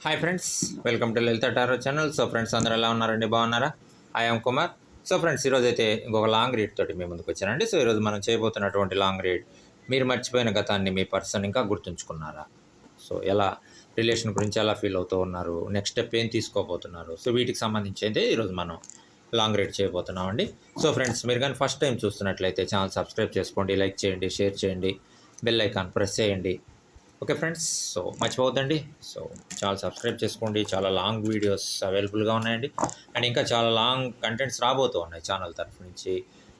Hi friends, welcome to Lalitha tarot channel. So friends, అందరూ ఎలా ఉన్నారండి? బాగున్నారా? I am Kumar. So friends, ఈరోజు అయితే ఇంకొక లాంగ్ రీడ్ తోటి మీ ముందుకు వచ్చానండి. సో ఈరోజు మనం చేయబోతున్నటువంటి లాంగ్ రీడ్, మీరు మర్చిపోయిన గతాన్ని మీ పర్సన్ ఇంకా గుర్తుంచుకున్నారా? సో ఎలా రిలేషన్ గురించి ఎలా ఫీల్ అవుతూ ఉన్నారు, నెక్స్ట్ స్టెప్ ఏం తీసుకోబోతున్నారు, సో వీటికి సంబంధించి అయితే ఈరోజు మనం లాంగ్ రీడ్ చేయబోతున్నామండి. సో ఫ్రెండ్స్, మీరు కానీ ఫస్ట్ టైం చూస్తున్నట్లయితే ఛానల్ సబ్స్క్రైబ్ చేసుకోండి, లైక్ చేయండి, షేర్ చేయండి, బెల్ ఐకాన్ ప్రెస్ చేయండి. ఓకే ఫ్రెండ్స్, సో మర్చిపోవద్దండి. సో చాలా సబ్స్క్రైబ్ చేసుకోండి. చాలా లాంగ్ వీడియోస్ అవైలబుల్గా ఉన్నాయండి, అండ్ ఇంకా చాలా లాంగ్ కంటెంట్స్ రాబోతూ ఉన్నాయి ఛానల్ తరఫు నుంచి.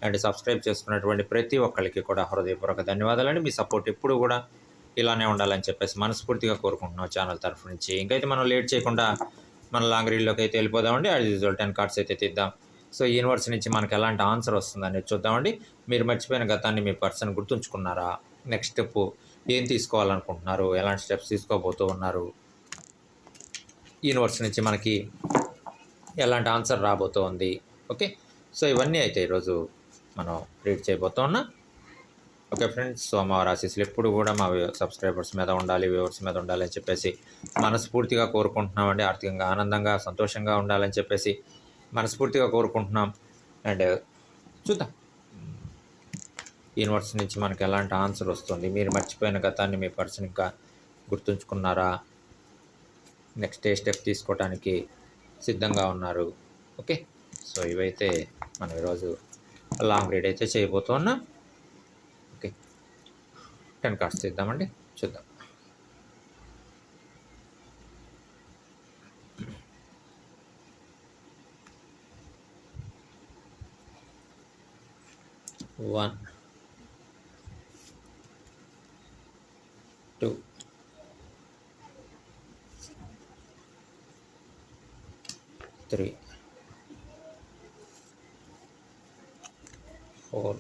అండ్ సబ్స్క్రైబ్ చేసుకున్నటువంటి ప్రతి ఒక్కరికి కూడా హృదయపూర్వక ధన్యవాదాలండి. మీ సపోర్ట్ ఎప్పుడు కూడా ఇలానే ఉండాలని చెప్పేసి మనస్ఫూర్తిగా కోరుకుంటున్నాం ఛానల్ తరఫు నుంచి. ఇంకైతే మనం లేట్ చేయకుండా మన లాంగ్ రీడ్లోకి అయితే వెళ్ళిపోదామండి. యాజ్ యూజువల్ 10 కార్డ్స్ అయితే తీద్దాం. సో యూనివర్స్ నుంచి మనకు ఎలాంటి ఆన్సర్ వస్తుందనేది చూద్దామండి. మీరు మర్చిపోయిన గతాన్ని మీ పర్సన్ గుర్తుంచుకున్నారా? నెక్స్ట్ స్టెప్ ఏం తీసుకోవాలనుకుంటున్నారు, ఎలాంటి స్టెప్స్ తీసుకోబోతూ ఉన్నారు, యూనివర్స్ నుంచి మనకి ఎలాంటి ఆన్సర్ రాబోతూ ఉంది. ఓకే, సో ఇవన్నీ అయితే ఈరోజు మనం రీడ్ చేయబోతూ ఉన్నాం. ఓకే ఫ్రెండ్స్, సో మా ఆశీస్సులు ఎప్పుడు కూడా మా సబ్స్క్రైబర్స్ మీద ఉండాలి, వ్యూవర్స్ మీద ఉండాలని చెప్పేసి మనస్ఫూర్తిగా కోరుకుంటున్నామండి. ఆర్థికంగా ఆనందంగా సంతోషంగా ఉండాలని చెప్పేసి మనస్ఫూర్తిగా కోరుకుంటున్నాం. అండ్ చూద్దాం యూనివర్స్ నుంచి మనకి ఎలాంటి ఆన్సర్ వస్తుంది. మీరు మర్చిపోయిన గతాన్ని మీ పర్సన్ ఇంకా గుర్తుంచుకున్నారా? నెక్స్ట్ ఏ స్టెప్ తీసుకోవడానికి సిద్ధంగా ఉన్నారు? ఓకే, సో ఇవైతే మనం ఈరోజు లాంగ్ రీడ్ అయితే చేయబోతున్నాం. ఓకే, 10 కార్డ్స్ తీద్దామండి, చూద్దాం. One, 2, 3, 4,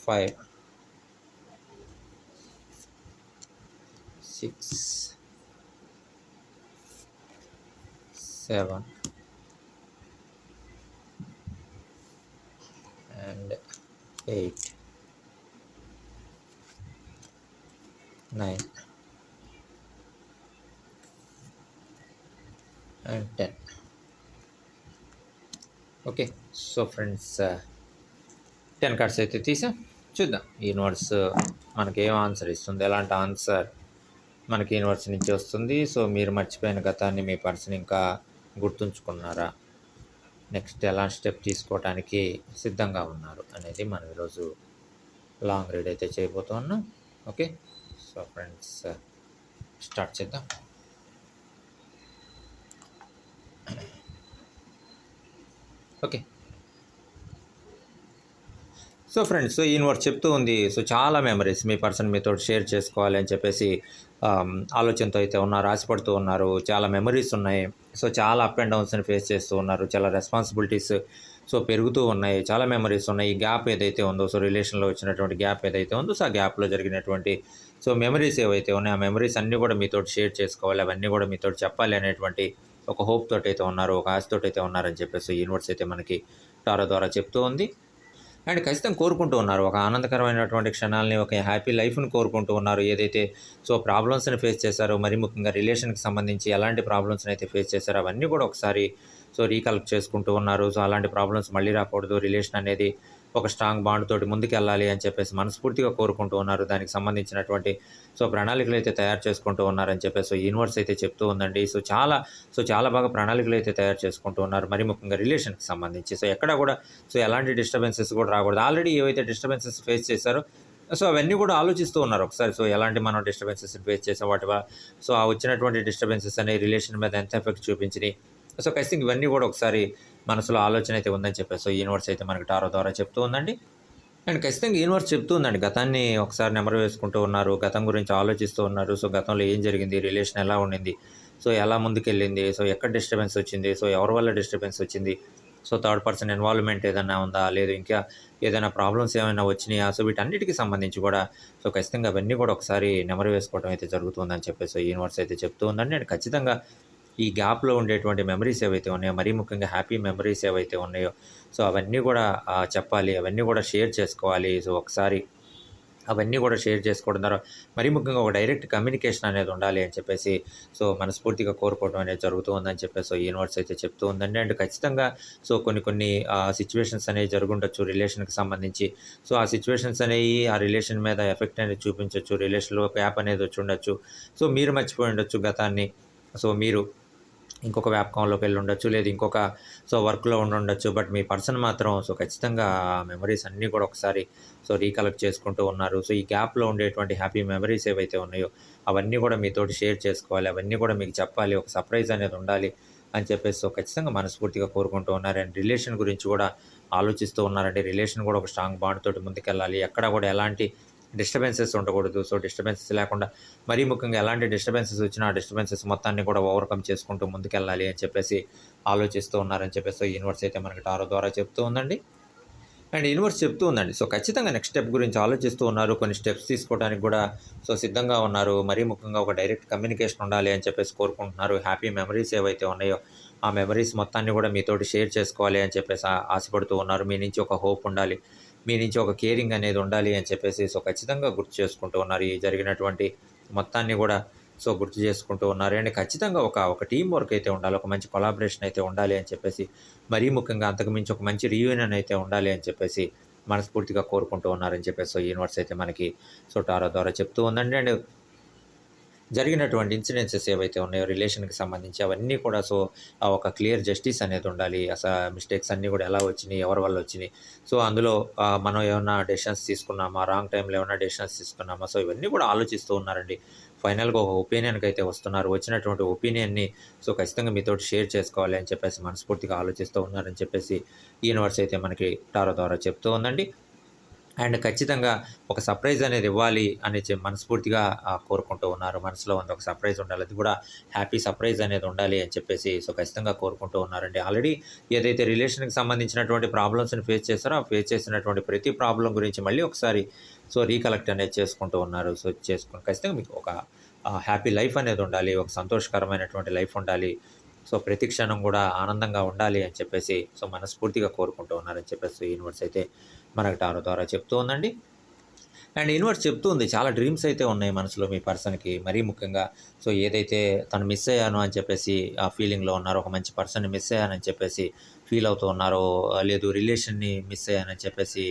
5, 6, 7 and 8, 9 and 10. Okay, so friends, 10 cards అయితే తీసాం. చూద్దాం యూనివర్స్ మనకి ఏం ఆన్సర్ ఇస్తుంది, ఎలాంటి ఆన్సర్ మనకి యూనివర్స్ నుంచి వస్తుంది. సో మీరు మర్చిపోయిన గతాన్ని మీ పర్సన్ ఇంకా గుర్తుంచుకున్నారా? నెక్స్ట్ ఎలాంటి స్టెప్ తీసుకోవడానికి సిద్ధంగా ఉన్నారు అనేది మనం ఈరోజు లాంగ్ రీడ్ అయితే చేయబోతున్నాం. ఓకే, సో ఫ్రెండ్స్, స్టార్ట్ చేద్దాం. Okay, so friends, so universe చెప్తూ ఉంది. సో చాలా మెమరీస్ మీ పర్సన్ మీతో షేర్ చేసుకోవాలి అని చెప్పేసి ఆలోచనతో అయితే ఉన్నారు, ఆశపడుతూ ఉన్నారు. చాలా మెమరీస్ ఉన్నాయి. సో చాలా అప్ అండ్ డౌన్స్ని ఫేస్ చేస్తూ ఉన్నారు. చాలా రెస్పాన్సిబిలిటీస్ సో పెరుగుతూ ఉన్నాయి. చాలా మెమరీస్ ఉన్నాయి. ఈ గ్యాప్ ఏదైతే ఉందో, సో రిలేషన్లో వచ్చినటువంటి గ్యాప్ ఏదైతే ఉందో, సో ఆ గ్యాప్లో జరిగినటువంటి సో మెమరీస్ ఏవైతే ఉన్నాయో, ఆ మెమరీస్ అన్నీ కూడా మీతో షేర్ చేసుకోవాలి, అవన్నీ కూడా మీతో చెప్పాలి అనేటువంటి ఒక హోప్ తోటి అయితే ఉన్నారు, ఒక ఆశతోటి అయితే ఉన్నారని చెప్పేసి యూనివర్స్ అయితే మనకి టారో ద్వారా చెప్తూ ఉంది. అండ్ ఖచ్చితంగా కోరుకుంటూ ఉన్నారు ఒక ఆనందకరమైనటువంటి క్షణాలని, ఒక హ్యాపీ లైఫ్ని కోరుకుంటూ ఉన్నారు. ఏదైతే సో ప్రాబ్లమ్స్ని ఫేస్ చేశారో, మరి ముఖ్యంగా రిలేషన్కి సంబంధించి ఎలాంటి ప్రాబ్లమ్స్ని అయితే ఫేస్ చేశారో అవన్నీ కూడా ఒకసారి సో రీకలెక్ట్ చేసుకుంటూ ఉన్నారు. సో అలాంటి ప్రాబ్లమ్స్ మళ్ళీ రాకూడదు, రిలేషన్ అనేది ఒక స్ట్రాంగ్ బాండ్ తోటి ముందుకెళ్ళాలి అని చెప్పేసి మనస్ఫూర్తిగా కోరుకుంటూ ఉన్నారు. దానికి సంబంధించినటువంటి సో ప్రణాళికలు అయితే తయారు చేసుకుంటూ ఉన్నారని చెప్పేసి యూనివర్స్ అయితే చెప్తూ ఉందండి. సో చాలా బాగా ప్రణాళికలు అయితే తయారు చేసుకుంటూ ఉన్నారు, మరి ముఖ్యంగా రిలేషన్కి సంబంధించి. సో ఎక్కడ కూడా సో ఎలాంటి డిస్టర్బెన్సెస్ కూడా రాకూడదు. ఆల్రెడీ ఏవైతే డిస్టర్బెన్సెస్ ఫేస్ చేశారో సో అవన్నీ కూడా ఆలోచిస్తూ ఉన్నారు ఒకసారి. సో ఎలాంటి మనం డిస్టర్బెన్సెస్ ఫేస్ చేసాం, సో ఆ వచ్చినటువంటి డిస్టర్బెన్సెస్ అనేవి రిలేషన్ మీద ఎంత ఎఫెక్ట్ చూపించినాయి. సో ఖచ్చితంగా ఇవన్నీ కూడా ఒకసారి మనసులో ఆలోచన అయితే ఉందని చెప్పేసి సో యూనివర్స్ అయితే మనకి టారో ద్వారా చెప్తూ ఉందండి. అండ్ ఖచ్చితంగా యూనివర్స్ చెప్తూ ఉందండి, గతాన్ని ఒకసారి నెమరు వేసుకుంటూ ఉన్నారు, గతం గురించి ఆలోచిస్తూ ఉన్నారు. సో గతంలో ఏం జరిగింది, రిలేషన్ ఎలా ఉండింది, సో ఎలా ముందుకెళ్ళింది, సో ఎక్కడ డిస్టర్బెన్స్ వచ్చింది, సో ఎవరి వల్ల డిస్టర్బెన్స్ వచ్చింది, సో థర్డ్ పర్సన్ ఇన్వాల్వ్మెంట్ ఏదైనా ఉందా, లేదు ఇంకా ఏదైనా ప్రాబ్లమ్స్ ఏమైనా వచ్చినాయా, సో వీటన్నిటికీ సంబంధించి కూడా సో ఖచ్చితంగా అవన్నీ కూడా ఒకసారి నెమరు వేసుకోవడం అయితే జరుగుతుందని చెప్పేసి యూనివర్స్ అయితే చెప్తూ ఉందండి. అండ్ ఖచ్చితంగా ఈ గ్యాప్లో ఉండేటువంటి మెమరీస్ ఏవైతే ఉన్నాయో, మరీ ముఖ్యంగా హ్యాపీ మెమరీస్ ఏవైతే ఉన్నాయో, సో అవన్నీ కూడా చెప్పాలి, అవన్నీ కూడా షేర్ చేసుకోవాలి. సో ఒకసారి అవన్నీ కూడా షేర్ చేసుకోవడం ద్వారా మరీ ముఖ్యంగా ఒక డైరెక్ట్ కమ్యూనికేషన్ అనేది ఉండాలి అని చెప్పేసి సో మనస్ఫూర్తిగా కోరుకోవడం అనేది జరుగుతూ ఉందని చెప్పేసి సో యూనివర్స్ అయితే చెప్తూ ఉందండి. అండ్ ఖచ్చితంగా సో కొన్ని సిచ్యువేషన్స్ అనేవి జరుగుండొచ్చు రిలేషన్కి సంబంధించి. సో ఆ సిచ్యువేషన్స్ అనేవి ఆ రిలేషన్ మీద ఎఫెక్ట్ అనేది చూపించవచ్చు. రిలేషన్లో గ్యాప్ అనేది వచ్చి ఉండొచ్చు. సో మీరు మర్చిపోయి ఉండొచ్చు గతాన్ని. సో మీరు ఇంకొక వ్యాపకంలోకి వెళ్ళి ఉండొచ్చు, లేదు ఇంకొక సో వర్క్లో ఉండుండొచ్చు. బట్ మీ పర్సన్ మాత్రం సో ఖచ్చితంగా ఆ మెమరీస్ అన్నీ కూడా ఒకసారి సో రీకలెక్ట్ చేసుకుంటూ ఉన్నారు. సో ఈ గ్యాప్లో ఉండేటువంటి హ్యాపీ మెమరీస్ ఏవైతే ఉన్నాయో అవన్నీ కూడా మీతోటి షేర్ చేసుకోవాలి, అవన్నీ కూడా మీకు చెప్పాలి, ఒక సర్ప్రైజ్ అనేది ఉండాలి అని చెప్పేసి సో ఖచ్చితంగా మనస్ఫూర్తిగా కోరుకుంటూ ఉన్నారు. అండ్ రిలేషన్ గురించి కూడా ఆలోచిస్తూ ఉన్నారండి. రిలేషన్ కూడా ఒక స్ట్రాంగ్ బాండ్ తోటి ముందుకెళ్ళాలి, ఎక్కడ కూడా ఎలాంటి డిస్టర్బెన్సెస్ ఉండకూడదు. సో డిస్టర్బెన్సెస్ లేకుండా మరీ ముఖ్యంగా ఎలాంటి డిస్టర్బెన్సెస్ వచ్చినా ఆ డిస్టర్బెన్సెస్ మొత్తాన్ని కూడా ఓవర్కమ్ చేసుకుంటూ ముందుకెళ్ళాలి అని చెప్పేసి ఆలోచిస్తూ ఉన్నారని చెప్పేసి యూనివర్స్ అయితే మనకి టారో ద్వారా చెప్తూ ఉందండి. అండ్ యూనివర్స్ చెప్తూ ఉందండి. సో ఖచ్చితంగా నెక్స్ట్ స్టెప్ గురించి ఆలోచిస్తూ ఉన్నారు. కొన్ని స్టెప్స్ తీసుకోవడానికి కూడా సో సిద్ధంగా ఉన్నారు. మరీ ముఖ్యంగా ఒక డైరెక్ట్ కమ్యూనికేషన్ ఉండాలి అని చెప్పేసి కోరుకుంటున్నారు. హ్యాపీ మెమరీస్ ఏవైతే ఉన్నాయో ఆ మెమరీస్ మొత్తాన్ని కూడా మీతోటి షేర్ చేసుకోవాలి అని చెప్పేసి ఆశపడుతూ ఉన్నారు. మీ నుంచి ఒక హోప్ ఉండాలి, మీ నుంచి ఒక కేరింగ్ అనేది ఉండాలి అని చెప్పేసి సో ఖచ్చితంగా గుర్తు చేసుకుంటూ ఉన్నారు. ఈ జరిగినటువంటి మొత్తాన్ని కూడా సో గుర్తు చేసుకుంటూ ఉన్నారు. అండ్ ఖచ్చితంగా ఒక టీమ్ వర్క్ అయితే ఉండాలి, ఒక మంచి కొలాబరేషన్ అయితే ఉండాలి అని చెప్పేసి, మరీ ముఖ్యంగా అంతకుమించి ఒక మంచి రీయూనియన్ అయితే ఉండాలి అని చెప్పేసి మనస్ఫూర్తిగా కోరుకుంటూ ఉన్నారని చెప్పేసి సో యూనివర్స్ అయితే మనకి సో టారో ద్వారా చెప్తూ ఉందండి. అండ్ జరిగినటువంటి ఇన్సిడెన్సెస్ ఏవైతే ఉన్నాయో రిలేషన్‌కి సంబంధించి అవన్నీ కూడా సో ఒక క్లియర్ జస్టిస్ అనేది ఉండాలి. మిస్టేక్స్ అన్నీ కూడా ఎలా వచ్చినియి? ఎవరి వల్ల వచ్చినియి? సో అందులో మనం ఏమన్నా డెసిషన్స్ తీసుకున్నామా? రాంగ్ టైమ్‌లో ఏమన్నా డెసిషన్స్ తీసుకున్నామా? సో ఇవన్నీ కూడా ఆలోచిస్తూ ఉన్నారండి. ఫైనల్‌గా ఒక ఒపీనియన్‌కైతే వస్తున్నారు. వచ్చినటువంటి ఒపీనియన్‌ని సో ఖచ్చితంగా మీతోటి షేర్ చేసుకోవాలి అని చెప్పేసి మనస్ఫూర్తిగా ఆలోచిస్తూ ఉన్నారని చెప్పేసి యూనివర్స్ అయితే మనకి టారో ద్వారా చెప్తూ ఉందండి. అండ్ ఖచ్చితంగా ఒక సర్ప్రైజ్ అనేది ఇవ్వాలి అని మనస్ఫూర్తిగా కోరుకుంటూ ఉన్నారు. మనసులో ఉంది ఒక సర్ప్రైజ్ ఉండాలి, అది కూడా హ్యాపీ సర్ప్రైజ్ అనేది ఉండాలి అని చెప్పేసి సో ఖచ్చితంగా కోరుకుంటూ ఉన్నారండి. ఆల్రెడీ ఏదైతే రిలేషన్‌కి సంబంధించినటువంటి ప్రాబ్లమ్స్‌ని ఫేస్ చేశారో, ఆ ఫేస్ చేసినటువంటి ప్రతి ప్రాబ్లమ్ గురించి మళ్ళీ ఒకసారి సో రీకలెక్ట్ అనేది చేసుకుంటూ ఉన్నారు. సో చేసుకొని ఖచ్చితంగా మీకు ఒక హ్యాపీ లైఫ్ అనేది ఉండాలి, ఒక సంతోషకరమైనటువంటి లైఫ్ ఉండాలి. సో ప్రతి క్షణం కూడా ఆనందంగా ఉండాలి అని చెప్పేసి సో మనస్ఫూర్తిగా కోరుకుంటూ ఉన్నారని చెప్పేసి యూనివర్స్ అయితే మనకు టారో ద్వారా చెప్తూ ఉందండి. అండ్ యూనివర్స్ చెప్తూ ఉంది చాలా డ్రీమ్స్ అయితే ఉన్నాయి మనసులో మీ పర్సన్‌కి. మరీ ముఖ్యంగా సో ఏదైతే తను మిస్ అయ్యాను అని చెప్పేసి ఆ ఫీలింగ్‌లో ఉన్నారో, ఒక మంచి పర్సన్‌ని మిస్ అయ్యానని చెప్పేసి ఫీల్ అవుతూ ఉన్నారో, లేదు రిలేషన్‌ని మిస్ అయ్యానని చెప్పేసి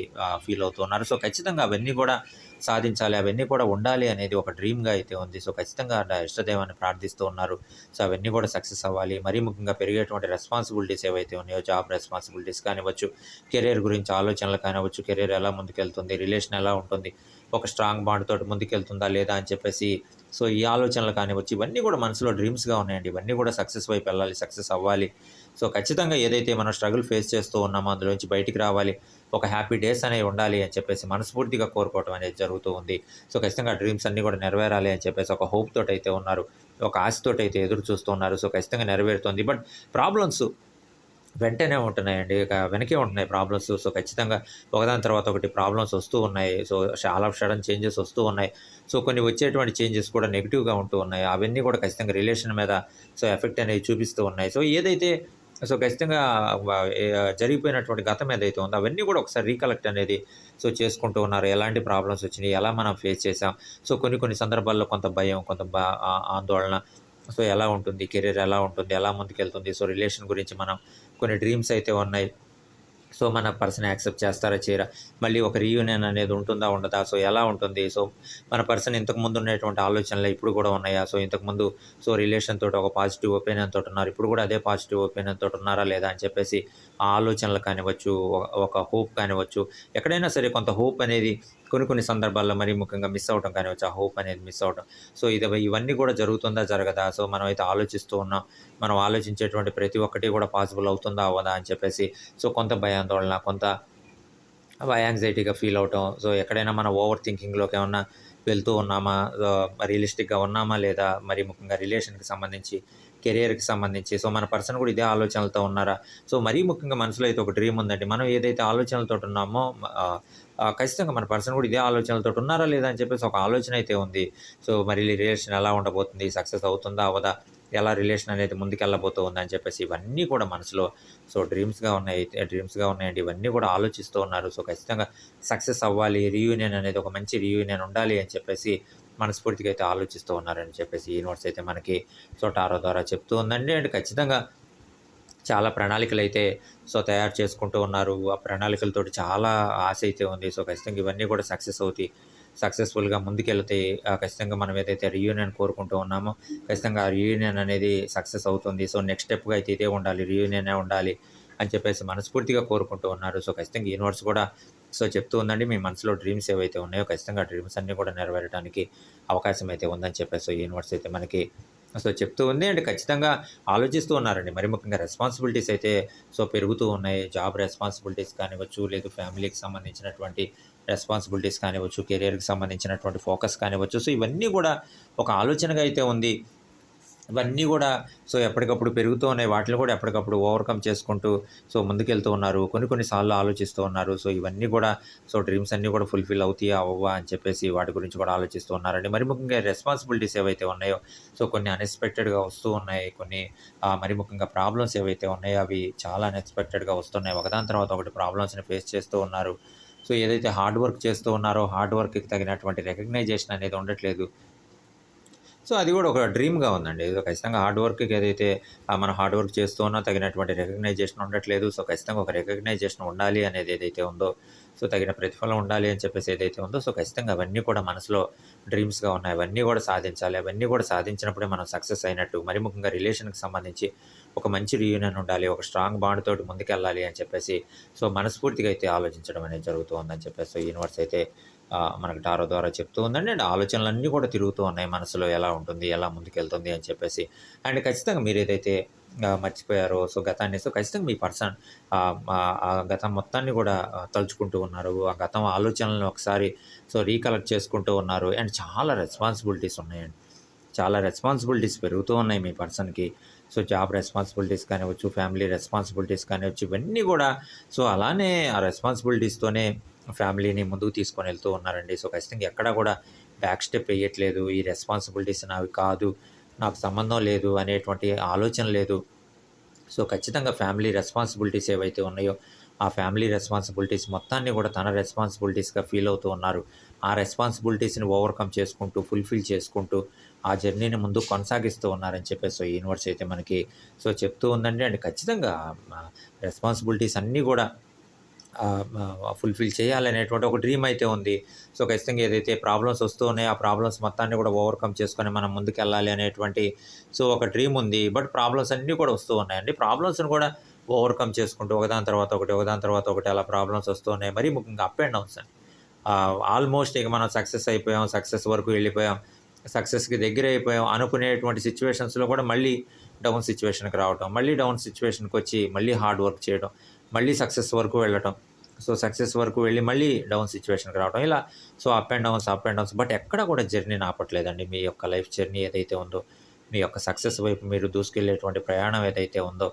ఫీల్ అవుతూ ఉన్నారు. సో ఖచ్చితంగా అవన్నీ కూడా సాధించాలి, అవన్నీ కూడా ఉండాలి అనేది ఒక డ్రీమ్‌గా అయితే ఉంది. సో ఖచ్చితంగా ఇష్టదైవాన్ని ప్రార్థిస్తూ ఉన్నారు. సో అవన్నీ కూడా సక్సెస్ అవ్వాలి. మరీ ముఖ్యంగా పెరిగేటువంటి రెస్పాన్సిబిలిటీస్ ఏవైతే ఉన్నాయో, జాబ్ రెస్పాన్సిబిలిటీస్ కానివ్వచ్చు, కెరియర్ గురించి ఆలోచనలు కానివ్వచ్చు, కెరియర్ ఎలా ముందుకెళ్తుంది, రిలేషన్ ఎలా ఉంటుంది, ఒక స్ట్రాంగ్ బాండ్ తోటి ముందుకెళ్తుందా లేదా అని చెప్పేసి సో ఈ ఆలోచనలు కానివ్వచ్చు, ఇవన్నీ కూడా మనసులో డ్రీమ్స్‌గా ఉన్నాయండి. ఇవన్నీ కూడా సక్సెస్ వైపు వెళ్ళాలి, సక్సెస్ అవ్వాలి. సో ఖచ్చితంగా ఏదైతే మనం స్ట్రగుల్ ఫేస్ చేస్తూ ఉన్నామో అందులోంచి బయటికి రావాలి, ఒక హ్యాపీ డేస్ అనేవి ఉండాలి అని చెప్పేసి మనస్ఫూర్తిగా కోరుకోవడం అనేది జరుగుతూ ఉంది. సో ఖచ్చితంగా డ్రీమ్స్ అన్నీ కూడా నెరవేరాలి అని చెప్పేసి ఒక హోప్ తోటైతే ఉన్నారు, ఒక ఆశతోటైతే ఎదురు చూస్తూ ఉన్నారు. సో ఖచ్చితంగా నెరవేరుతుంది. బట్ ప్రాబ్లమ్స్ వెంటనే ఉంటున్నాయండి. ఇక వెనకే ఉంటున్నాయి ప్రాబ్లమ్స్. సో ఖచ్చితంగా ఒకదాని తర్వాత ఒకటి ప్రాబ్లమ్స్ వస్తూ ఉన్నాయి. సో చాలా సడన్ చేంజెస్ వస్తూ ఉన్నాయి. సో కొన్ని వచ్చేటువంటి చేంజెస్ కూడా నెగెటివ్‌గా ఉంటూ ఉన్నాయి. అవన్నీ కూడా ఖచ్చితంగా రిలేషన్ మీద సో ఎఫెక్ట్ అనేది చూపిస్తూ ఉన్నాయి. సో ఏదైతే సో ఖచ్చితంగా వ ఏ జరిగిపోయినటువంటి గతం ఏదైతే ఉందో అవన్నీ కూడా ఒకసారి రీకలెక్ట్ అనేది సో చేసుకుంటూ ఉన్నారు. ఎలాంటి ప్రాబ్లమ్స్ వచ్చినాయి, ఎలా మనం ఫేస్ చేసాం. సో కొన్ని సందర్భాల్లో కొంత భయం, కొంత ఆందోళన, సో ఎలా ఉంటుంది, కెరీర్ ఎలా ఉంటుంది, ఎలా ముందుకెళ్తుంది, సో రిలేషన్ గురించి మనం కొన్ని డ్రీమ్స్ అయితే ఉన్నాయి. సో మన పర్సన్ యాక్సెప్ట్ చేస్తారా చేయరా, మళ్ళీ ఒక రీయూనియన్ అనేది ఉంటుందా ఉండదా, సో ఎలా ఉంటుంది, సో మన పర్సన్ ఇంతకుముందు ఉన్నటువంటి ఆలోచనలు ఇప్పుడు కూడా ఉన్నాయా, సో ఇంతకుముందు సో రిలేషన్ తోటి ఒక పాజిటివ్ ఒపీనియన్ తోటి ఉన్నారు, ఇప్పుడు కూడా అదే పాజిటివ్ ఒపీనియన్ తోటి ఉన్నారా లేదా అని చెప్పేసి ఆ ఆలోచనలు కానివ్వచ్చు, ఒక హోప్ కానివ్వచ్చు, ఎక్కడైనా సరే కొంత హోప్ అనేది కొన్ని సందర్భాల్లో మరీ ముఖ్యంగా మిస్ అవ్వటం కానివ్వచ్చు, ఆ హోప్ అనేది మిస్ అవ్వటం. సో ఇవన్నీ కూడా జరుగుతుందా జరగదా, సో మనం అయితే ఆలోచిస్తూ ఉన్నాం, మనం ఆలోచించేటువంటి ప్రతి ఒక్కటి కూడా పాసిబుల్ అవుతుందా అవ్వదా అని చెప్పేసి సో కొంత భయాందోళన, కొంత యాంగ్జైటీగా ఫీల్ అవ్వటం. సో ఎక్కడైనా మనం ఓవర్ థింకింగ్‌లోకి ఏమన్నా వెళ్తూ ఉన్నామా, రియలిస్టిక్‌గా ఉన్నామా లేదా, మరి ముఖ్యంగా రిలేషన్‌కి సంబంధించి, కెరియర్‌కి సంబంధించి, సో మన పర్సన్ కూడా ఇదే ఆలోచనలతో ఉన్నారా? సో మరీ ముఖ్యంగా మనసులో అయితే ఒక డ్రీమ్ ఉందండి. మనం ఏదైతే ఆలోచనలతోటి ఉన్నామో ఖచ్చితంగా మన పర్సన్ కూడా ఇదే ఆలోచనలతోటి ఉన్నారా లేదా అని చెప్పేసి ఒక ఆలోచన అయితే ఉంది. సో మరి రిలేషన్ ఎలా ఉండబోతుంది, సక్సెస్ అవుతుందా అవ్వదా, ఎలా రిలేషన్ అనేది ముందుకెళ్ళబోతూ ఉందని చెప్పేసి ఇవన్నీ కూడా మనసులో డ్రీమ్స్గా ఉన్నాయండి. ఇవన్నీ కూడా ఆలోచిస్తూ ఉన్నారు. సో ఖచ్చితంగా సక్సెస్ అవ్వాలి, రీయూనియన్ అనేది ఒక మంచి రీయూనియన్ ఉండాలి అని చెప్పేసి మనస్ఫూర్తిగా అయితే ఆలోచిస్తూ ఉన్నారని చెప్పేసి యూనివర్స్ అయితే మనకి టారో ద్వారా చెప్తూ ఉందండి. అండ్ ఖచ్చితంగా చాలా ప్రణాళికలైతే తయారు చేసుకుంటూ ఉన్నారు. ఆ ప్రణాళికలతోటి చాలా ఆశ అయితే ఉంది. సో ఖచ్చితంగా ఇవన్నీ కూడా సక్సెస్ అవుతాయి. సక్సెస్‌ఫుల్‌గా ముందుకెళ్తాయి. ఖచ్చితంగా మనం ఏదైతే రీయూనియన్ కోరుకుంటూ ఉన్నామో ఖచ్చితంగా ఆ రీయూనియన్ అనేది సక్సెస్ అవుతుంది. సో నెక్స్ట్ స్టెప్‌గా అయితే ఇదే ఉండాలి. రీయూనియనే ఉండాలి అని చెప్పేసి మనస్ఫూర్తిగా కోరుకుంటూ ఉన్నారు. సో ఖచ్చితంగా యూనివర్స్ కూడా చెప్తూ ఉందండి. మీ మనసులో డ్రీమ్స్ ఏవైతే ఉన్నాయో ఖచ్చితంగా ఆ డ్రీమ్స్ అన్నీ కూడా నెరవేరడానికి అవకాశం అయితే ఉందని చెప్పేసి యూనివర్స్ అయితే మనకి చెప్తూ ఉంది. అండ్ ఖచ్చితంగా ఆలోచిస్తూ ఉన్నారండి. మరి ముఖ్యంగా రెస్పాన్సిబిలిటీస్ అయితే పెరుగుతూ ఉన్నాయి. జాబ్ రెస్పాన్సిబిలిటీస్ కానివ్వచ్చు, లేదు ఫ్యామిలీకి సంబంధించినటువంటి రెస్పాన్సిబిలిటీస్ కానివ్వచ్చు, కెరియర్‌కి సంబంధించినటువంటి ఫోకస్ కానివ్వచ్చు. సో ఇవన్నీ కూడా ఒక ఆలోచనగా అయితే ఉంది. ఇవన్నీ గూడా ఎప్పటికప్పుడు పెరుగుతూ ఉన్నాయి. వాటిని కూడా ఎప్పటికప్పుడు ఓవర్‌కమ్ చేసుకుంటూ ముందుకెళ్తూ ఉన్నారు. కొన్ని సార్లు ఆలోచిస్తూ ఉన్నారు. ఇవన్నీ గూడా డ్రీమ్స్ అన్నీ కూడా ఫుల్‌ఫిల్ అవుతాయా? అవ్వవా? అని చెప్పేసి వాటి గురించి కూడా ఆలోచిస్తూ ఉన్నారండి. మరి ముఖ్యంగా రెస్పాన్సిబిలిటీస్ ఏవైతే ఉన్నాయో కొన్ని అన్‌ఎక్స్‌పెక్టెడ్‌గా వస్తూ ఉన్నాయి. కొన్ని మరి ముఖ్యంగా ప్రాబ్లమ్స్ ఏవైతే ఉన్నాయో అవి చాలా అన్‌ఎక్స్‌పెక్టెడ్‌గా వస్తున్నాయి. ఒకదాని తర్వాత ఒకటి ప్రాబ్లమ్స్‌ని ఫేస్ చేస్తూ ఉన్నారు. ఏదైతే హార్డ్ వర్క్ చేస్తూ ఉన్నారో హార్డ్ వర్క్‌కి తగినటువంటి రికగ్నైజేషన్ అనేది ఉండట్లేదు. అది కూడా ఒక డ్రీమ్‌గా ఉందండి. ఖచ్చితంగా హార్డ్ వర్క్‌కి ఏదైతే మనం హార్డ్ వర్క్ చేస్తూ ఉన్నా తగినటువంటి రికగ్నైజేషన్ ఉండట్లేదు. ఖచ్చితంగా ఒక రికగ్నైజేషన్ ఉండాలి అనేది ఏదైతే ఉందో, తగిన ప్రతిఫలం ఉండాలి అని చెప్పేసి ఏదైతే ఉందో, ఖచ్చితంగా అవన్నీ కూడా మనసులో డ్రీమ్స్‌గా ఉన్నాయి. అవన్నీ కూడా సాధించాలి. అవన్నీ కూడా సాధించినప్పుడే మనం సక్సెస్ అయినట్టు. మరి ముఖ్యంగా రిలేషన్‌కి సంబంధించి ఒక మంచి రీయూనియన్ ఉండాలి. ఒక స్ట్రాంగ్ బాండ్ తోటి ముందుకెళ్ళాలి అని చెప్పేసి మనస్ఫూర్తిగా అయితే ఆలోచించడం అనేది జరుగుతూ ఉందని చెప్పేసి యూనివర్స్ అయితే మనకు టారో ద్వారా చెప్తూ ఉందండి. అండ్ ఆలోచనలన్నీ కూడా తిరుగుతూ ఉన్నాయి మనసులో ఎలా ఉంటుంది, ఎలా ముందుకెళ్తుంది అని చెప్పేసి. అండ్ ఖచ్చితంగా మీరేదైతే మర్చిపోయారో గతాన్ని ఖచ్చితంగా మీ పర్సన్ ఆ గతం మొత్తాన్ని కూడా తలుచుకుంటూ ఉన్నారు. ఆ గతం ఆలోచనలను ఒకసారి రీకలెక్ట్ చేసుకుంటూ ఉన్నారు. అండ్ చాలా రెస్పాన్సిబిలిటీస్ ఉన్నాయండి. చాలా రెస్పాన్సిబిలిటీస్ పెరుగుతూ ఉన్నాయి మీ పర్సన్‌కి. జాబ్ రెస్పాన్సిబిలిటీస్ కానివ్వచ్చు, ఫ్యామిలీ రెస్పాన్సిబిలిటీస్ కానివ్వచ్చు, ఇవన్నీ గూడా అలానే ఆ రెస్పాన్సిబిలిటీస్‌తోనే ఫ్యామిలీని ముందుకు తీసుకొనెళ్తూ ఉన్నారండి. ఖచ్చితంగా ఎక్కడా గూడా బ్యాక్ స్టెప్ ఎయ్యట్లేదు. ఈ రెస్పాన్సిబిలిటీస్ నావి కాదు, నాకు సంబంధం లేదు అనేటువంటి ఆలోచన లేదు. ఖచ్చితంగా ఫ్యామిలీ రెస్పాన్సిబిలిటీస్ ఏవైతే ఉన్నాయో, ఆ ఫ్యామిలీ రెస్పాన్సిబిలిటీస్ మొత్తాన్ని గూడా తన రెస్పాన్సిబిలిటీస్‌గా ఫీల్ అవుతూ ఉన్నారు. ఆ రెస్పాన్సిబిలిటీస్‌ని ఓవర్‌కమ్ చేసుకుంటూ, ఫుల్‌ఫిల్ చేసుకుంటూ, ఆ జర్నీని ముందుకు కొనసాగిస్తూ ఉన్నారని చెప్పేసి యూనివర్స్ అయితే మనకి చెప్తూ ఉందండి. అండ్ ఖచ్చితంగా రెస్పాన్సిబిలిటీస్ అన్నీ గూడా ఫుల్‌ఫిల్ చేయాలనేటువంటి ఒక డ్రీమ్ అయితే ఉంది. ఖచ్చితంగా ఏదైతే ప్రాబ్లమ్స్ వస్తూ ఉన్నాయో, ఆ ప్రాబ్లమ్స్ మొత్తాన్ని కూడా ఓవర్‌కమ్ చేసుకొని మనం ముందుకెళ్ళాలి అనేటువంటి ఒక డ్రీమ్ ఉంది. బట్ ప్రాబ్లమ్స్ అన్నీ కూడా వస్తూ ఉన్నాయండి. ప్రాబ్లమ్స్‌ని కూడా ఓవర్‌కమ్ చేసుకుంటూ ఒకదాని తర్వాత ఒకటి, ఒకదాని తర్వాత ఒకటి అలా ప్రాబ్లమ్స్ వస్తూ ఉన్నాయి. మరీ ముఖ్యంగా అప్ అండ్ డౌన్స్ అండి. ఆల్మోస్ట్ ఇక మనం సక్సెస్ అయిపోయాం, సక్సెస్ వరకు వెళ్ళిపోయాం, సక్సెస్‌కి దగ్గరైపోయాం అనుకునేటువంటి సిట్యుయేషన్స్‌లో కూడా మళ్ళీ డౌన్ సిట్యుయేషన్‌కి రావటం, మళ్ళీ డౌన్ సిట్యుయేషన్‌కొచ్చి మళ్ళీ హార్డ్ వర్క్ చేయడం, మళ్ళీ సక్సెస్ వరకు వెళ్ళటం. సక్సెస్ వరకు వెళ్ళి మళ్ళీ డౌన్ సిట్యుయేషన్‌కి రావడం. ఇలా up and downs, up and downs. But ఎక్కడ కూడా జర్నీని ఆపట్లేదండి. మీ యొక్క లైఫ్ జర్నీ ఏదైతే ఉందో, మీ యొక్క సక్సెస్ వైపు మీరు దూసుకెళ్ళేటువంటి ప్రయాణం ఏదైతే ఉందో,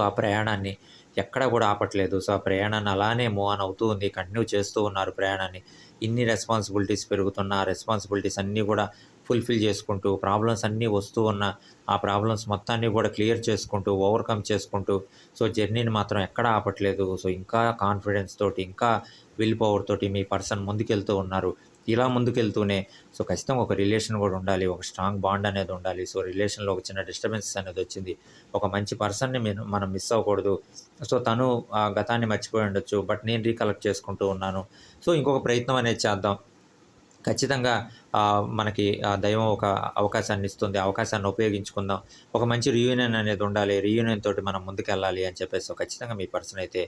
ఆ ప్రయాణాన్ని ఎక్కడా కూడా ఆపట్లేదు. ఆ ప్రయాణాన్ని అలానే మూవ్ ఆన్ అవుతూ ఉంది. కంటిన్యూ చేస్తూ ఉన్నారు ప్రయాణాన్ని. ఇన్ని రెస్పాన్సిబిలిటీస్ పెరుగుతున్న ఆ రెస్పాన్సిబిలిటీస్ అన్నీ కూడా ఫుల్‌ఫిల్ చేసుకుంటూ, ప్రాబ్లమ్స్ అన్నీ వస్తూ ఉన్న ఆ ప్రాబ్లమ్స్ మొత్తాన్ని కూడా క్లియర్ చేసుకుంటూ, ఓవర్‌కమ్ చేసుకుంటూ, జర్నీని మాత్రం ఎక్కడా ఆపట్లేదు. ఇంకా కాన్ఫిడెన్స్ తోటి, ఇంకా విల్ పవర్ తోటి మీ పర్సన్ ముందుకెళ్తూ ఉన్నారు. ఇలా ముందుకెళ్తూనే ఖచ్చితంగా ఒక రిలేషన్ కూడా ఉండాలి. ఒక స్ట్రాంగ్ బాండ్ అనేది ఉండాలి. రిలేషన్‌లో ఒక చిన్న డిస్టర్బెన్సెస్ అనేది వచ్చింది. ఒక మంచి పర్సన్‌ని మనం మిస్ అవ్వకూడదు. తను గతాన్ని మర్చిపోయి ఉండొచ్చు. బట్ నేను రీకలెక్ట్ చేసుకుంటూ ఉన్నాను. ఇంకొక ప్రయత్నం అనేది చేద్దాం. ఖచ్చితంగా మనకి దైవం ఒక అవకాశాన్ని ఇస్తుంది. అవకాశాన్ని ఉపయోగించుకుందాం. ఒక మంచి రీయూనియన్ అనేది ఉండాలి. రీయూనియన్ తోటి మనం ముందుకెళ్ళాలి అని చెప్పేసి ఖచ్చితంగా మీ పర్సన్ అయితే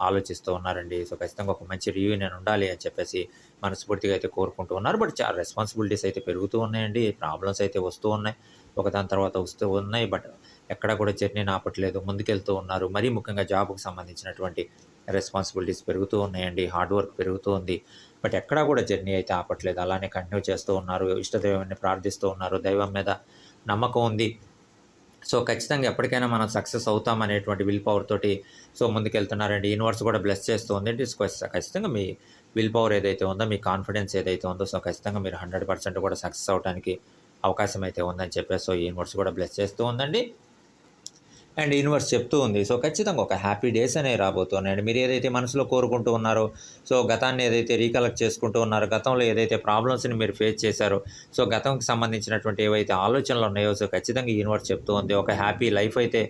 ఆలోచిస్తూ ఉన్నారండి. ఖచ్చితంగా ఒక మంచి రీయూనియన్ ఉండాలి అని చెప్పేసి మనస్ఫూర్తిగా అయితే కోరుకుంటూ ఉన్నారు. బట్ చాలా రెస్పాన్సిబిలిటీస్ అయితే పెరుగుతూ ఉన్నాయండి. ప్రాబ్లమ్స్ అయితే వస్తూ ఉన్నాయి. ఒకదాని తర్వాత వస్తూ ఉన్నాయి. బట్ ఎక్కడ కూడా జర్నీని ఆపట్లేదు. ముందుకెళ్తూ ఉన్నారు. మరీ ముఖ్యంగా జాబ్‌కి సంబంధించినటువంటి రెస్పాన్సిబిలిటీస్ పెరుగుతూ ఉన్నాయండి. హార్డ్ వర్క్ పెరుగుతూ ఉంది. బట్ ఎక్కడా కూడా జర్నీ అయితే ఆపట్లేదు. అలానే కంటిన్యూ చేస్తూ ఉన్నారు. ఇష్టదైవాన్ని ప్రార్థిస్తూ ఉన్నారు. దైవం మీద నమ్మకం ఉంది. ఖచ్చితంగా ఎప్పటికైనా మనం సక్సెస్ అవుతాం అనేటువంటి విల్ పవర్ తోటి ముందుకెళ్తున్నారండి. యూనివర్స్ కూడా బ్లెస్ చేస్తూ ఉంది. ఖచ్చితంగా మీ విల్ పవర్ ఏదైతే ఉందో, మీ కాన్ఫిడెన్స్ ఏదైతే ఉందో, ఖచ్చితంగా మీరు 100% కూడా సక్సెస్ అవ్వటానికి అవకాశం అయితే ఉందని చెప్పేసి సో యూనివర్స్ కూడా బ్లెస్ చేస్తూ ఉందండి. అండ్ యూనివర్స్ చెప్తూ ఉంది. సో ఖచ్చితంగా ఒక హ్యాపీ డేస్ అనేవి రాబోతున్నాయండి. మీరు ఏదైతే మనసులో కోరుకుంటూ ఉన్నారో, సో గతాన్ని ఏదైతే రీకలెక్ట్ చేసుకుంటూ ఉన్నారో, గతంలో ఏదైతే ప్రాబ్లమ్స్‌ని మీరు ఫేస్ చేశారో, సో గతంకి సంబంధించినటువంటి ఏవైతే ఆలోచనలు ఉన్నాయో, సో ఖచ్చితంగా యూనివర్స్ చెప్తూ ఉంది. ఒక హ్యాపీ లైఫ్ అయితే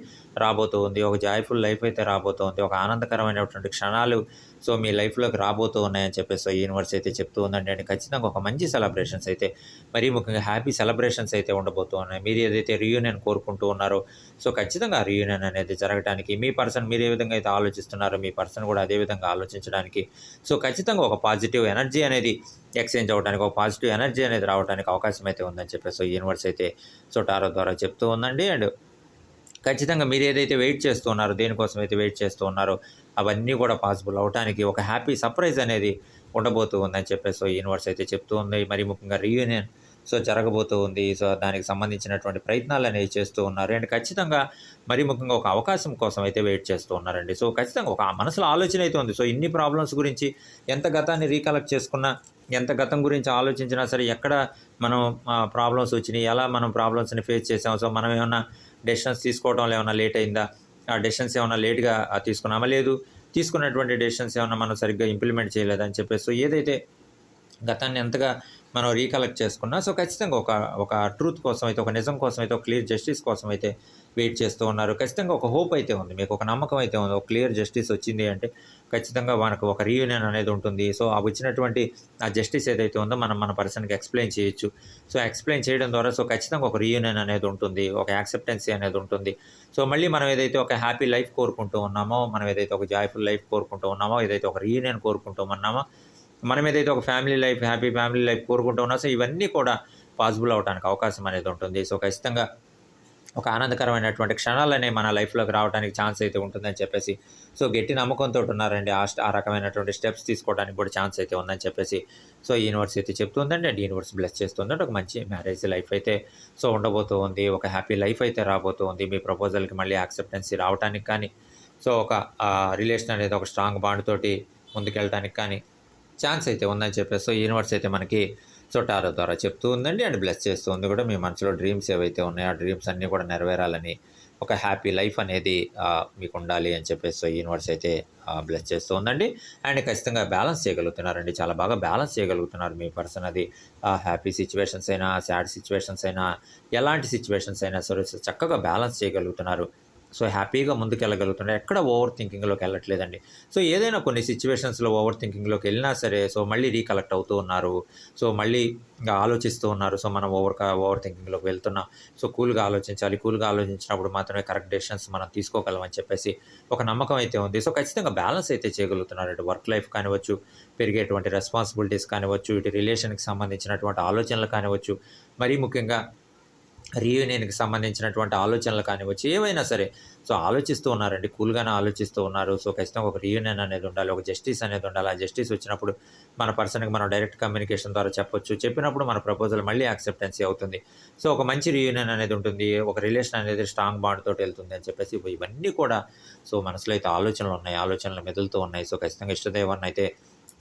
రాబోతూ ఉంది. ఒక జాయ్‌ఫుల్ లైఫ్ అయితే రాబోతూ ఉంది. ఒక ఆనందకరమైనటువంటి క్షణాలు సో మీ లైఫ్‌లోకి రాబోతూ ఉన్నాయని చెప్పేసి యూనివర్స్ అయితే చెప్తూ ఉందండి. అండ్ ఖచ్చితంగా ఒక మంచి సెలబ్రేషన్స్ అయితే మరీ ముఖ్యంగా హ్యాపీ సెలబ్రేషన్స్ అయితే ఉండబోతూ ఉన్నాయి. మీరు ఏదైతే రీయూనియన్ కోరుకుంటూ ఉన్నారో, సో ఖచ్చితంగా ఆ రీయూనియన్ అనేది జరగటానికి మీ పర్సన్ మీరు ఏ విధంగా అయితే ఆలోచిస్తున్నారో మీ పర్సన్ కూడా అదే విధంగా ఆలోచించడానికి సో ఖచ్చితంగా ఒక పాజిటివ్ ఎనర్జీ అనేది ఎక్స్చేంజ్ అవ్వడానికి, ఒక పాజిటివ్ ఎనర్జీ అనేది రావడానికి అవకాశం అయితే ఉందని చెప్పేసి యూనివర్స్ అయితే సో టారో ద్వారా చెప్తూ ఉందండి. అండ్ ఖచ్చితంగా మీరు ఏదైతే వెయిట్ చేస్తూ ఉన్నారో, దేనికోసం అయితే వెయిట్ చేస్తూ ఉన్నారో అవన్నీ కూడా పాసిబుల్ అవ్వటానికి ఒక హ్యాపీ సర్ప్రైజ్ అనేది ఉండబోతూ ఉందని చెప్పేసి యూనివర్స్ అయితే చెప్తూ ఉంది. మరి ముఖ్యంగా రీయూనియన్ సో జరగబోతూ ఉంది. సో దానికి సంబంధించినటువంటి ప్రయత్నాలు అనేవి చేస్తూ ఉన్నారు. అండ్ ఖచ్చితంగా మరి ముఖ్యంగా ఒక అవకాశం కోసం అయితే వెయిట్ చేస్తూ ఉన్నారండి. సో ఖచ్చితంగా ఒక మనసులో ఆలోచన అయితే ఉంది. సో ఇన్ని ప్రాబ్లమ్స్ గురించి ఎంత గతాన్ని రీకలెక్ట్ చేసుకున్నా, ఎంత గతం గురించి ఆలోచించినా సరే ఎక్కడ మనం ప్రాబ్లమ్స్ వచ్చినాయి, ఎలా మనం ప్రాబ్లమ్స్‌ని ఫేస్ చేసాం, సో మనం ఏమన్నా డెసిషన్స్ తీసుకోవడంలో ఏమన్నా లేట్ అయిందా, ఆ డెసిషన్స్ ఏమన్నా లేట్‌గా తీసుకున్నామా, లేదు తీసుకున్నటువంటి డెసిషన్స్ ఏమన్నా మనం సరిగ్గా ఇంప్లిమెంట్ చేయలేదా అని చెప్పేసి సో ఏదైతే గతాన్ని ఎంతగా మనం రీకలెక్ట్ చేసుకున్నా సో ఖచ్చితంగా ఒక ట్రూత్ కోసం అయితే, ఒక నిజం కోసం అయితే, ఒక క్లియర్ జస్టిస్ కోసం అయితే వెయిట్ చేస్తూ ఉన్నారు. ఖచ్చితంగా ఒక హోప్ అయితే ఉంది. మీకు ఒక నమ్మకం అయితే ఉంది. ఒక క్లియర్ జస్టిస్ వచ్చింది అంటే ఖచ్చితంగా మనకు ఒక రీయూనియన్ అనేది ఉంటుంది. సో ఆ వచ్చినటువంటి ఆ జస్టిస్ ఏదైతే ఉందో మనం మన పర్సన్‌కి ఎక్స్‌ప్లెయిన్ చేయొచ్చు. సో ఎక్స్‌ప్లెయిన్ చేయడం ద్వారా సో ఖచ్చితంగా ఒక రీయూనియన్ అనేది ఉంటుంది. ఒక యాక్సెప్టెన్సీ అనేది ఉంటుంది. సో మళ్ళీ మనం ఏదైతే ఒక హ్యాపీ లైఫ్ కోరుకుంటూ ఉన్నామో, మనం ఏదైతే ఒక జాయ్‌ఫుల్ లైఫ్ కోరుకుంటూ ఉన్నామో, ఏదైతే ఒక రీయూనియన్ కోరుకుంటూ ఉన్నామో, మనం ఏదైతే ఒక family life, happy family life కోరుకుంటూ ఉన్నామో, సో ఇవన్నీ కూడా పాసిబుల్ అవ్వడానికి అవకాశం అనేది ఉంటుంది. సో ఖచ్చితంగా ఒక ఆనందకరమైనటువంటి క్షణాలనేవి మన లైఫ్‌లోకి రావడానికి ఛాన్స్ అయితే ఉంటుందని చెప్పేసి సో గట్టి నమ్మకంతో ఉన్నారండి. ఆ రకమైనటువంటి స్టెప్స్ తీసుకోవడానికి కూడా ఛాన్స్ అయితే ఉందని చెప్పేసి సో యూనివర్స్ అయితే చెప్తుందండి. అండ్ యూనివర్స్ బ్లెస్ చేస్తుందండి. ఒక మంచి మ్యారేజ్ లైఫ్ అయితే సో ఉండబోతూ ఉంది. ఒక హ్యాపీ లైఫ్ అయితే రాబోతూ ఉంది. మీ ప్రపోజల్‌కి మళ్ళీ యాక్సెప్టెన్సీ రావటానికి కానీ, సో ఒక రిలేషన్ అనేది ఒక స్ట్రాంగ్ బాండ్ తోటి ముందుకెళ్ళటానికి కానీ ఛాన్స్ అయితే ఉందని చెప్పేసి సో యూనివర్స్ అయితే మనకి సో టారో ద్వారా చెప్తూ ఉందండి. అండ్ బ్లెస్ చేస్తూ ఉంది కూడా. మీ మనసులో డ్రీమ్స్ ఏవైతే ఉన్నాయో ఆ డ్రీమ్స్ అన్నీ కూడా నెరవేరాలని, ఒక హ్యాపీ లైఫ్ అనేది మీకు ఉండాలి అని చెప్పేసి సో యూనివర్స్ అయితే బ్లెస్ చేస్తూ ఉందండి. అండ్ ఖచ్చితంగా బ్యాలెన్స్ చేయగలుగుతున్నారండి. చాలా బాగా బ్యాలెన్స్ చేయగలుగుతున్నారు మీ పర్సన్. అది హ్యాపీ సిచ్యువేషన్స్ అయినా, సాడ్ సిచ్యువేషన్స్ అయినా, ఎలాంటి సిచ్యువేషన్స్ అయినా సరే సో చక్కగా బ్యాలెన్స్ చేయగలుగుతున్నారు. సో హ్యాపీగా ముందుకెళ్ళగలుగుతున్నారు. ఎక్కడ ఓవర్ థింకింగ్‌లోకి వెళ్ళట్లేదండి. సో ఏదైనా కొన్ని సిచ్యువేషన్స్‌లో ఓవర్ థింకింగ్‌లోకి వెళ్ళినా సరే సో మళ్ళీ రీకలెక్ట్ అవుతూ ఉన్నారు. సో మళ్ళీ ఆలోచిస్తూ ఉన్నారు. సో మనం ఓవర్ థింకింగ్‌లోకి వెళ్తున్నాం. సో కూల్‌గా ఆలోచించాలి. కూల్‌గా ఆలోచించినప్పుడు మాత్రమే కరెక్ట్ డెసిషన్స్ మనం తీసుకోగలం అని చెప్పేసి ఒక నమ్మకం అయితే ఉంది. సో ఖచ్చితంగా బ్యాలెన్స్ అయితే చేయగలుగుతున్నారు. ఇటు వర్క్ లైఫ్ కానివ్వచ్చు, పెరిగేటువంటి రెస్పాన్సిబిలిటీస్ కానివ్వచ్చు, ఇటు రిలేషన్‌కి సంబంధించినటువంటి ఆలోచనలు కానివ్వచ్చు, మరీ ముఖ్యంగా రీయూనియన్‌కి సంబంధించినటువంటి ఆలోచనలు కానివ్వచ్చు, ఏవైనా సరే సో ఆలోచిస్తూ ఉన్నారండి. కూల్‌గానే ఆలోచిస్తూ ఉన్నారు. సో ఖచ్చితంగా ఒక రీయూనియన్ అనేది ఉండాలి. ఒక జస్టిస్ అనేది ఉండాలి. ఆ జస్టిస్ వచ్చినప్పుడు మన పర్సన్‌కి మనం డైరెక్ట్ కమ్యూనికేషన్ ద్వారా చెప్పొచ్చు. చెప్పినప్పుడు మన ప్రపోజల్ మళ్ళీ యాక్సెప్టెన్సీ అవుతుంది. సో ఒక మంచి రీయూనియన్ అనేది ఉంటుంది. ఒక రిలేషన్ అనేది స్ట్రాంగ్ బాండ్ తోటి వెళ్తుంది అని చెప్పేసి ఇవన్నీ కూడా సో మనసులో అయితే ఆలోచనలు ఉన్నాయి. ఆలోచనలు మెదులుతూ ఉన్నాయి. సో ఖచ్చితంగా ఇష్టదైవాన్ని అయితే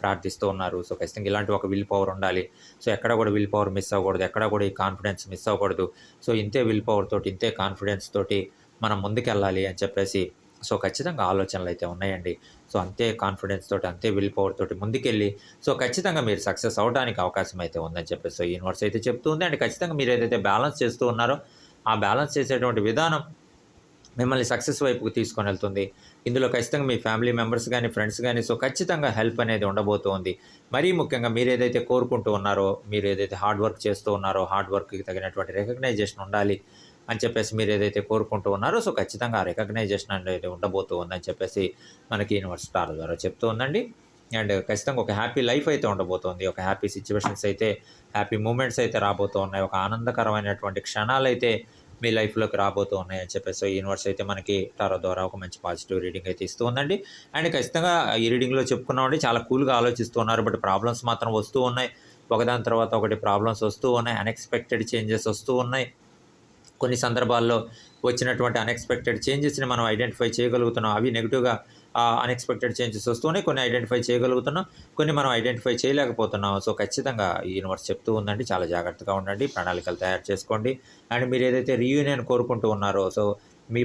ప్రార్థిస్తూ ఉన్నారు. సో ఖచ్చితంగా ఇలాంటి ఒక విల్ పవర్ ఉండాలి. సో ఎక్కడ కూడా విల్ పవర్ మిస్ అవ్వకూడదు. ఎక్కడ కూడా ఈ కాన్ఫిడెన్స్ మిస్ అవ్వకూడదు. సో ఇంతే విల్ పవర్ తోటి, ఇంతే కాన్ఫిడెన్స్ తోటి మనం ముందుకెళ్ళాలి అని చెప్పేసి సో ఖచ్చితంగా ఆలోచనలు అయితే ఉన్నాయండి. సో అంతే కాన్ఫిడెన్స్ తోటి, అంతే విల్ పవర్ తోటి ముందుకెళ్ళి సో ఖచ్చితంగా మీరు సక్సెస్ అవ్వడానికి అవకాశం అయితే ఉందని చెప్పేసి సో యూనివర్స్ అయితే చెప్తుంది. అండ్ ఖచ్చితంగా మీరు ఏదైతే బ్యాలెన్స్ చేస్తూ ఉన్నారో ఆ బ్యాలెన్స్ చేసేటువంటి విధానం మిమ్మల్ని సక్సెస్ వైపుకు తీసుకొని వెళ్తుంది. ఇందులో ఖచ్చితంగా మీ ఫ్యామిలీ మెంబర్స్ గానీ, ఫ్రెండ్స్ గానీ సో ఖచ్చితంగా హెల్ప్ అనేది ఉండబోతోంది. మరీ ముఖ్యంగా మీరేదైతే కోరుకుంటూ ఉన్నారో, మీరేదైతే హార్డ్ వర్క్ చేస్తూ ఉన్నారో, హార్డ్ వర్క్‌కి తగినటువంటి రికగ్నైజేషన్ ఉండాలి అని చెప్పేసి మీరేదైతే కోరుకుంటూ ఉన్నారో సో ఖచ్చితంగా ఆ రికగ్నైజేషన్ అనేది ఉండబోతూ ఉందని చెప్పేసి మనకి యూనివర్స్ స్టార్ ద్వారా చెప్తూ ఉందండి. అండ్ ఖచ్చితంగా ఒక హ్యాపీ లైఫ్ అయితే ఉండబోతోంది. ఒక హ్యాపీ సిచ్యువేషన్స్ అయితే, హ్యాపీ మూమెంట్స్ అయితే రాబోతూ ఉన్నాయి. ఒక ఆనందకరమైనటువంటి క్షణాలైతే మీ లైఫ్‌లోకి రాబోతూ ఉన్నాయని చెప్పేసి సో యూనివర్స్ అయితే మనకి టారో ద్వారా ఒక మంచి పాజిటివ్ రీడింగ్ అయితే ఇస్తూ ఉందండి. అండ్ ఖచ్చితంగా ఈ రీడింగ్‌లో చెప్పుకున్నామండి చాలా కూల్‌గా ఆలోచిస్తూ ఉన్నారు. బట్ ప్రాబ్లమ్స్ మాత్రం వస్తూ ఉన్నాయి. ఒకదాని తర్వాత ఒకటి ప్రాబ్లమ్స్ వస్తూ ఉన్నాయి. అన్‌ఎక్స్‌పెక్టెడ్ చేంజెస్ వస్తూ ఉన్నాయి. కొన్ని సందర్భాల్లో వచ్చినటువంటి అన్‌ఎక్స్‌పెక్టెడ్ చేంజెస్‌ని మనం ఐడెంటిఫై చేయగలుగుతున్నాం. అవి నెగెటివ్‌గా అన్ఎక్స్‌పెక్టెడ్ చేంజెస్ వస్తున్నాయి. కొన్ని ఐడెంటిఫై చేయగలుగుతున్నాం. కొన్ని మనం ఐడెంటిఫై చేయలేకపోతున్నాం. సో, ఖచ్చితంగా ఈ యూనివర్స్ చెప్తూ ఉందండి. చాలా జాగ్రత్తగా ఉండండి. ప్రణాళికలు తయారు చేసుకోండి. అండ్ మీరేదైతే రీయూనియన్ కోరుకుంటూ ఉన్నారో, సో, మీ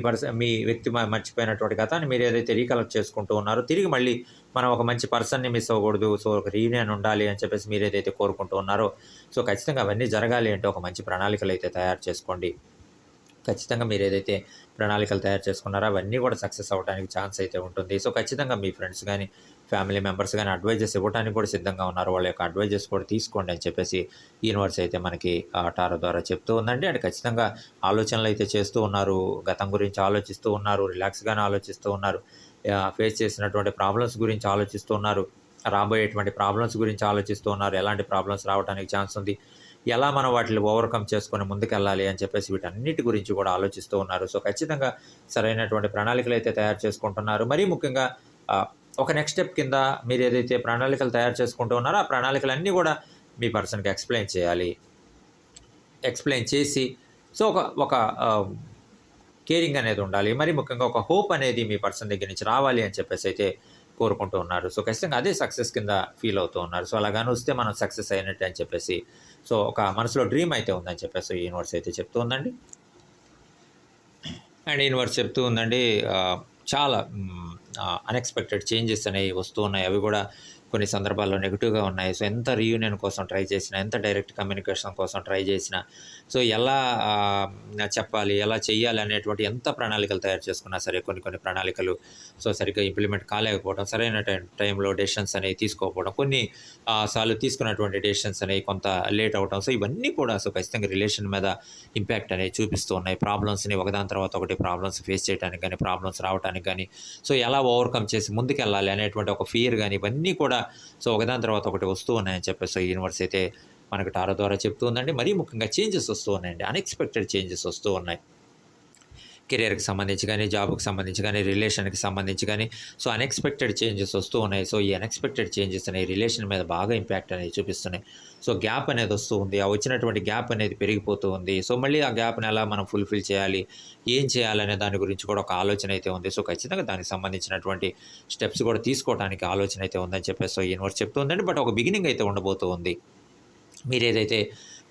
వ్యక్తి మర్చిపోయినటువంటి గతాన్ని మీరేదైతే రీకలెక్ట్ చేసుకుంటూ ఉన్నారో, తిరిగి మళ్ళీ మనం ఒక మంచి పర్సన్‌ని మిస్ అవ్వకూడదు. సో, ఒక రీయూనియన్ ఉండాలి అని చెప్పేసి మీరేదైతే కోరుకుంటూ ఉన్నారో, సో, ఖచ్చితంగా అవన్నీ జరగాలి అంటే ఒక మంచి ప్రణాళికలైతే తయారు చేసుకోండి. ఖచ్చితంగా మీరేదైతే ప్రణాళికలు తయారు చేసుకున్నారో అవన్నీ కూడా సక్సెస్ అవ్వడానికి ఛాన్స్ అయితే ఉంటుంది. సో, ఖచ్చితంగా మీ ఫ్రెండ్స్ గానీ, ఫ్యామిలీ మెంబర్స్ గానీ అడ్వైజెస్ ఇవ్వడానికి కూడా సిద్ధంగా ఉన్నారు. వాళ్ళ యొక్క అడ్వైజెస్ కూడా తీసుకోండి అని చెప్పేసి యూనివర్స్ అయితే మనకి టారో ద్వారా చెప్తూ ఉందండి. అండ్ ఖచ్చితంగా ఆలోచనలైతే చేస్తూ ఉన్నారు. గతం గురించి ఆలోచిస్తూ ఉన్నారు. రిలాక్స్‌గానే ఆలోచిస్తూ ఉన్నారు. ఫేస్ చేసినటువంటి ప్రాబ్లమ్స్ గురించి ఆలోచిస్తూ ఉన్నారు. రాబోయేటువంటి ప్రాబ్లమ్స్ గురించి ఆలోచిస్తూ ఉన్నారు. ఎలాంటి ప్రాబ్లమ్స్ రావడానికి ఛాన్స్ ఉంది? ఎలా మనం వాటిని ఓవర్‌కమ్ చేసుకొని ముందుకెళ్ళాలి అని చెప్పేసి వీటన్నిటి గురించి కూడా ఆలోచిస్తూ ఉన్నారు. సో, ఖచ్చితంగా సరైనటువంటి ప్రణాళికలైతే తయారు చేసుకుంటున్నారు. మరీ ముఖ్యంగా ఒక నెక్స్ట్ స్టెప్ కింద మీరేదైతే ప్రణాళికలు తయారు చేసుకుంటూ ఉన్నారో, ఆ ప్రణాళికలన్నీ కూడా మీ పర్సన్‌కి ఎక్స్‌ప్లెయిన్ చేయాలి. ఎక్స్‌ప్లెయిన్ చేసి సో, ఒక ఒక కేరింగ్ అనేది ఉండాలి. మరీ ముఖ్యంగా ఒక హోప్ అనేది మీ పర్సన్ దగ్గర నుంచి రావాలి అని చెప్పేసి అయితే కోరుకుంటూ ఉన్నారు. సో, ఖచ్చితంగా అదే సక్సెస్ కింద ఫీల్ అవుతూ ఉన్నారు. సో, అలాగాని వస్తే మనం సక్సెస్ అయినట్టే అని చెప్పేసి సో, ఒక మనసులో డ్రీమ్ అయితే ఉందని చెప్పేసి యూనివర్స్ అయితే చెప్తూ ఉందండి. అండ్ యూనివర్స్ చెప్తూ ఉందండి చాలా అన్‌ఎక్స్‌పెక్టెడ్ చేంజెస్ అనేవి వస్తూ ఉన్నాయి. అవి కూడా కొన్ని సందర్భాల్లో నెగెటివ్‌గా ఉన్నాయి. సో, ఎంత రీయూనియన్ కోసం ట్రై చేసినా, ఎంత డైరెక్ట్ కమ్యూనికేషన్ కోసం ట్రై చేసినా, సో, ఎలా చెప్పాలి, ఎలా చేయాలి అనేటువంటి ఎంత ప్రణాళికలు తయారు చేసుకున్నా సరే కొన్ని ప్రణాళికలు సో, సరిగ్గా ఇంప్లిమెంట్ కాలేకపోవడం, సరైన టైంలో డెసిషన్స్ అనేవి తీసుకోకపోవడం, కొన్ని సార్లు తీసుకున్నటువంటి డెసిషన్స్ అనేవి కొంత లేట్ అవ్వడం. సో, ఇవన్నీ కూడా సో, ఖచ్చితంగా రిలేషన్ మీద ఇంపాక్ట్ అనేది చూపిస్తూ ఉన్నాయి. ప్రాబ్లమ్స్‌ని ఒకదాని తర్వాత ఒకటి ప్రాబ్లమ్స్ ఫేస్ చేయడానికి గానీ, ప్రాబ్లమ్స్ రావడానికి గానీ, సో, ఎలా ఓవర్‌కమ్ చేసి ముందుకెళ్ళాలి అనేటువంటి ఒక ఫియర్ గానీ, ఇవన్నీ కూడా సో, ఒకదాని తర్వాత ఒకటి వస్తూ ఉన్నాయని చెప్పేసి యూనివర్స్ అయితే మనకు టారో ద్వారా చెప్తూ ఉందండి. మరీ ముఖ్యంగా చేంజెస్ వస్తూ ఉన్నాయండి. అన్‌ఎక్స్‌పెక్టెడ్ చేంజెస్ వస్తూ ఉన్నాయి. కెరియర్‌కి సంబంధించి గానీ, జాబ్‌కి సంబంధించి గానీ, రిలేషన్‌కి సంబంధించి గానీ, సో, అన్‌ఎక్స్‌పెక్టెడ్ చేంజెస్ వస్తూ ఉన్నాయి. సో, ఈ అన్‌ఎక్స్‌పెక్టెడ్ చేంజెస్ అనేవి రిలేషన్ మీద బాగా ఇంపాక్ట్ అనేది చూపిస్తున్నాయి. సో, గ్యాప్ అనేది వస్తూ ఉంది. ఆ వచ్చినటువంటి గ్యాప్ అనేది పెరిగిపోతూ ఉంది. సో, మళ్ళీ ఆ గ్యాప్‌ని ఎలా మనం ఫుల్‌ఫిల్ చేయాలి? ఏం చేయాలనే దాని గురించి కూడా ఒక ఆలోచన అయితే ఉంది. సో, ఖచ్చితంగా దానికి సంబంధించినటువంటి స్టెప్స్ కూడా తీసుకోవడానికి ఆలోచన అయితే ఉందని చెప్పేసి సో, యూనివర్స్ చెప్తూ ఉందండి. బట్ ఒక బిగినింగ్ అయితే ఉండబోతూ ఉంది. మీరేదైతే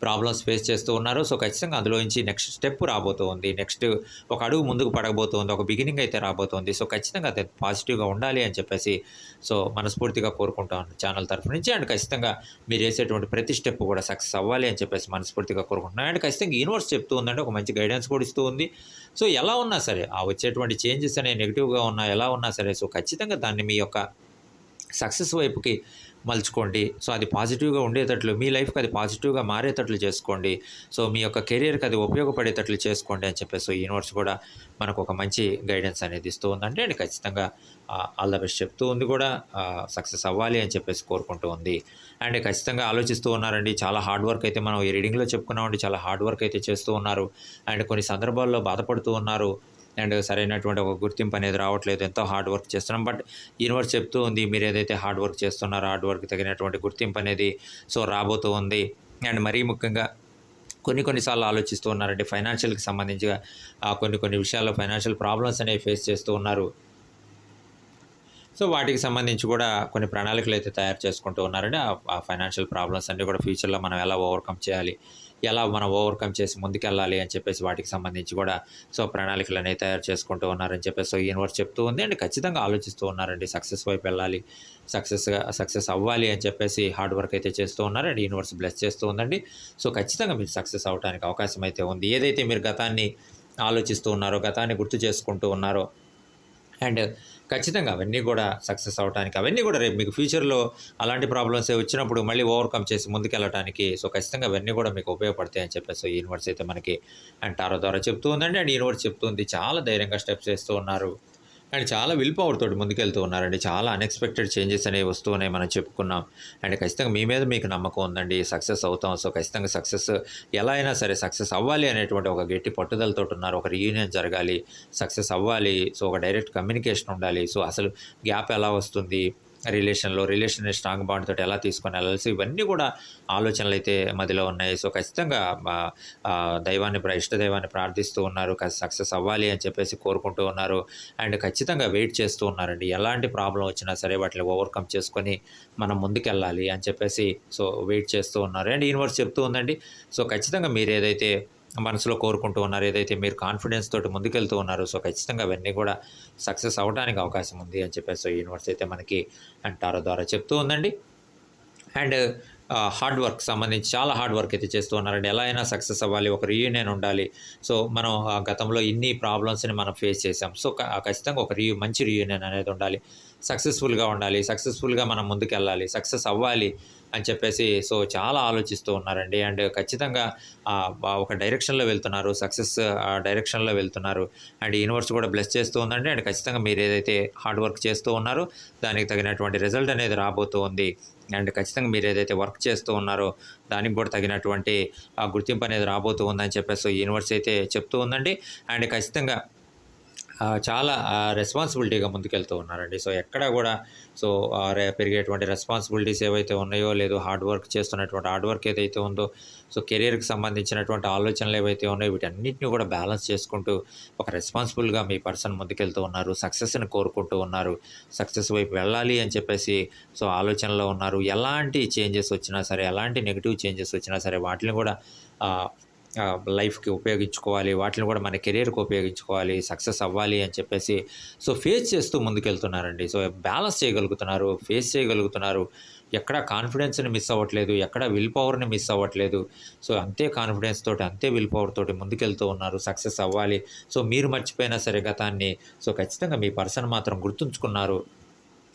ప్రాబ్లమ్స్ ఫేస్ చేస్తూ ఉన్నారో సో, ఖచ్చితంగా అందులో నుంచి నెక్స్ట్ స్టెప్ రాబోతూ ఉంది. నెక్స్ట్ ఒక అడుగు ముందుకు పడబోతుంది. ఒక బిగినింగ్ అయితే రాబోతుంది. సో, ఖచ్చితంగా అది పాజిటివ్‌గా ఉండాలి అని చెప్పేసి సో, మనస్ఫూర్తిగా కోరుకుంటాను ఛానల్ తరఫు నుంచి. అండ్ ఖచ్చితంగా మీరు వేసేటువంటి ప్రతి స్టెప్ కూడా సక్సెస్ అవ్వాలి అని చెప్పేసి మనస్ఫూర్తిగా కోరుకుంటున్నాను. అండ్ ఖచ్చితంగా యూనివర్స్ చెప్తూ ఉందండి. ఒక మంచి గైడెన్స్ కూడా ఇస్తూ ఉంది. సో, ఎలా ఉన్నా సరే ఆ వచ్చేటువంటి చేంజెస్ అనేవి నెగెటివ్‌గా ఉన్నా, ఎలా ఉన్నా సరే సో, ఖచ్చితంగా దాన్ని మీ యొక్క సక్సెస్ వైపుకి మలుచుకోండి. సో, అది పాజిటివ్‌గా ఉండేటట్లు మీ లైఫ్‌కి అది పాజిటివ్‌గా మారేటట్లు చేసుకోండి. సో, మీ యొక్క కెరియర్‌కి అది ఉపయోగపడేటట్లు చేసుకోండి అని చెప్పేసి యూనివర్స్ కూడా మనకు ఒక మంచి గైడెన్స్ అనేది ఇస్తూ ఉందండి. అండ్ ఖచ్చితంగా ఆల్ ద బెస్ట్ చెప్తూ ఉంది కూడా సక్సెస్ అవ్వాలి అని చెప్పేసి కోరుకుంటూ ఉంది. అండ్ ఖచ్చితంగా ఆలోచిస్తూ ఉన్నారండి. చాలా హార్డ్ వర్క్ అయితే మనం ఈ రీడింగ్‌లో చెప్పుకున్నామండి. చాలా హార్డ్ వర్క్ అయితే చేస్తూ ఉన్నారు. అండ్ కొన్ని సందర్భాల్లో బాధపడుతూ ఉన్నారు. అండ్ సరైనటువంటి ఒక గుర్తింపు అనేది రావట్లేదు. ఎంతో హార్డ్ వర్క్ చేస్తున్నాం. బట్ యూనివర్స్ చెప్తూ ఉంది మీరు ఏదైతే హార్డ్ వర్క్ చేస్తున్నారో హార్డ్ వర్క్‌కి తగినటువంటి గుర్తింపు అనేది సో, రాబోతూ ఉంది. అండ్ మరీ ముఖ్యంగా కొన్ని సార్లు ఆలోచిస్తూ ఉన్నారండి. ఫైనాన్షియల్‌కి సంబంధించిగా కొన్ని విషయాల్లో ఫైనాన్షియల్ ప్రాబ్లమ్స్ అనేవి ఫేస్ చేస్తూ ఉన్నారు. సో, వాటికి సంబంధించి కూడా కొన్ని ప్రణాళికలైతే తయారు చేసుకుంటూ ఉన్నారండి. ఆ ఫైనాన్షియల్ ప్రాబ్లమ్స్ అన్నీ కూడా ఫ్యూచర్‌లో మనం ఎలా ఓవర్‌కమ్ చేయాలి? ఎలా మనం ఓవర్‌కమ్ చేసి ముందుకెళ్ళాలి అని చెప్పేసి వాటికి సంబంధించి కూడా సో, ప్రణాళికలనేవి తయారు చేసుకుంటూ ఉన్నారని చెప్పేసి సో, యూనివర్స్ చెప్తూ ఉంది. అండ్ ఖచ్చితంగా ఆలోచిస్తూ ఉన్నారండి. సక్సెస్ వైపు వెళ్ళాలి. సక్సెస్ అవ్వాలి అని చెప్పేసి హార్డ్ వర్క్ అయితే చేస్తూ ఉన్నారు. అండ్ యూనివర్స్ బ్లెస్ చేస్తూ ఉందండి. సో, ఖచ్చితంగా మీరు సక్సెస్ అవ్వడానికి అవకాశం అయితే ఉంది. ఏదైతే మీరు గతాన్ని ఆలోచిస్తూ ఉన్నారో, గతాన్ని గుర్తు చేసుకుంటూ ఉన్నారో అండ్ ఖచ్చితంగా అవన్నీ కూడా సక్సెస్ అవ్వటానికి, అవన్నీ కూడా రేపు మీకు ఫ్యూచర్‌లో అలాంటి ప్రాబ్లమ్సే వచ్చినప్పుడు మళ్ళీ ఓవర్‌కమ్ చేసి ముందుకెళ్ళటానికి సో, ఖచ్చితంగా అవన్నీ కూడా మీకు ఉపయోగపడతాయి అని చెప్పేసి యూనివర్స్ అయితే మనకి అండ్ టారో ద్వారా చెప్తూ ఉందండి. అండ్ యూనివర్స్ చెప్తుంది చాలా ధైర్యంగా స్టెప్స్ వేస్తూ ఉన్నారు. అండ్ చాలా విల్ పవర్ తోటి ముందుకెళ్తూ ఉన్నారండి. చాలా అన్‌ఎక్స్‌పెక్టెడ్ చేంజెస్ అనేవి వస్తూ ఉన్నాయి మనం చెప్పుకున్నాం. అండ్ ఖచ్చితంగా మీ మీద మీకు నమ్మకం ఉందండి. సక్సెస్ అవుతాం. సో, ఖచ్చితంగా సక్సెస్ ఎలా అయినా సరే సక్సెస్ అవ్వాలి అనేటువంటి ఒక గట్టి పట్టుదలతోటి ఉన్నారు. ఒక రీయూనియన్ జరగాలి. సక్సెస్ అవ్వాలి. సో, ఒక డైరెక్ట్ కమ్యూనికేషన్ ఉండాలి. సో, అసలు గ్యాప్ ఎలా వస్తుంది? రిలేషన్‌ని స్ట్రాంగ్ బాండ్ తోటి ఎలా తీసుకొని వెళ్ళాలి. సో, ఇవన్నీ కూడా ఆలోచనలైతే మదిలో ఉన్నాయి. సో, ఖచ్చితంగా ఇష్ట దైవాన్ని ప్రార్థిస్తూ ఉన్నారు. సక్సెస్ అవ్వాలి అని చెప్పేసి కోరుకుంటూ ఉన్నారు. అండ్ ఖచ్చితంగా వెయిట్ చేస్తూ ఉన్నారండి. ఎలాంటి ప్రాబ్లమ్ వచ్చినా సరే వాటిని ఓవర్‌కమ్ చేసుకొని మనం ముందుకెళ్ళాలి అని చెప్పేసి సో, వెయిట్ చేస్తూ ఉన్నారు. అండ్ యూనివర్స్ చెప్తూ ఉందండి. సో, ఖచ్చితంగా మీరేదైతే మనసులో కోరుకుంటూ ఉన్నారు, ఏదైతే మీరు కాన్ఫిడెన్స్ తోటి ముందుకెళ్తూ ఉన్నారో, సో, ఖచ్చితంగా అవన్నీ కూడా సక్సెస్ అవ్వడానికి అవకాశం ఉంది అని చెప్పేసి యూనివర్స్ అయితే మనకి టారో ద్వారా చెప్తూ ఉందండి. అండ్ హార్డ్ వర్క్ సంబంధించి చాలా హార్డ్ వర్క్ అయితే చేస్తూ ఉన్నారండి. ఎలా అయినా సక్సెస్ అవ్వాలి, ఒక రీయూనియన్ ఉండాలి. సో, మనం గతంలో ఇన్ని ప్రాబ్లమ్స్‌ని మనం ఫేస్ చేసాం. సో, ఖచ్చితంగా ఒక మంచి రీయూనియన్ అనేది ఉండాలి. సక్సెస్‌ఫుల్‌గా ఉండాలి. సక్సెస్‌ఫుల్‌గా మనం ముందుకెళ్ళాలి. సక్సెస్ అవ్వాలి అని చెప్పేసి సో, చాలా ఆలోచిస్తూ ఉన్నారండి. అండ్ ఖచ్చితంగా ఒక డైరెక్షన్‌లో వెళ్తున్నారు. సక్సెస్ డైరెక్షన్‌లో వెళ్తున్నారు. అండ్ యూనివర్స్ కూడా బ్లెస్ చేస్తూ ఉందండి. అండ్ ఖచ్చితంగా మీరు ఏదైతే హార్డ్ వర్క్ చేస్తూ ఉన్నారో దానికి తగినటువంటి రిజల్ట్ అనేది రాబోతూ ఉంది. అండ్ ఖచ్చితంగా మీరు ఏదైతే వర్క్ చేస్తూ ఉన్నారో దానికి కూడా తగినటువంటి గుర్తింపు అనేది రాబోతూ ఉందని చెప్పేసి యూనివర్స్ అయితే చెప్తూ ఉందండి. అండ్ ఖచ్చితంగా చాలా రెస్పాన్సిబిలిటీగా ముందుకెళ్తూ ఉన్నారండి. సో, ఎక్కడ కూడా సో, పెరిగేటువంటి రెస్పాన్సిబిలిటీస్ ఏవైతే ఉన్నాయో, లేదు హార్డ్ వర్క్ చేస్తున్నటువంటి హార్డ్ వర్క్ ఏదైతే ఉందో, సో, కెరియర్‌కి సంబంధించినటువంటి ఆలోచనలు ఏవైతే ఉన్నాయో వీటన్నిటిని కూడా బ్యాలెన్స్ చేసుకుంటూ ఒక రెస్పాన్సిబుల్‌గా మీ పర్సన్ ముందుకెళ్తూ ఉన్నారు. సక్సెస్‌ని కోరుకుంటూ ఉన్నారు. సక్సెస్ వైపు వెళ్ళాలి అని చెప్పేసి సో, ఆలోచనలో ఉన్నారు. ఎలాంటి చేంజెస్ వచ్చినా సరే, ఎలాంటి నెగెటివ్ చేంజెస్ వచ్చినా సరే వాటిని కూడా ఆహ్, లైఫ్‌కి ఉపయోగించుకోవాలి. వాటిని కూడా మన కెరియర్‌కి ఉపయోగించుకోవాలి. సక్సెస్ అవ్వాలి అని చెప్పేసి సో, ఫేస్ చేస్తూ ముందుకెళ్తున్నారండి. సో, బ్యాలెన్స్ చేయగలుగుతున్నారు. ఫేస్ చేయగలుగుతున్నారు. ఎక్కడ కాన్ఫిడెన్స్‌ని మిస్ అవ్వట్లేదు. ఎక్కడ విల్ పవర్‌ని మిస్ అవ్వట్లేదు. సో, అంతే కాన్ఫిడెన్స్ తోటి, అంతే విల్ పవర్ తోటి ముందుకెళ్తూ ఉన్నారు. సక్సెస్ అవ్వాలి. సో, మీరు మర్చిపోయినా సరే గతాన్ని సో, ఖచ్చితంగా మీ పర్సన్ మాత్రం గుర్తుంచుకున్నారు.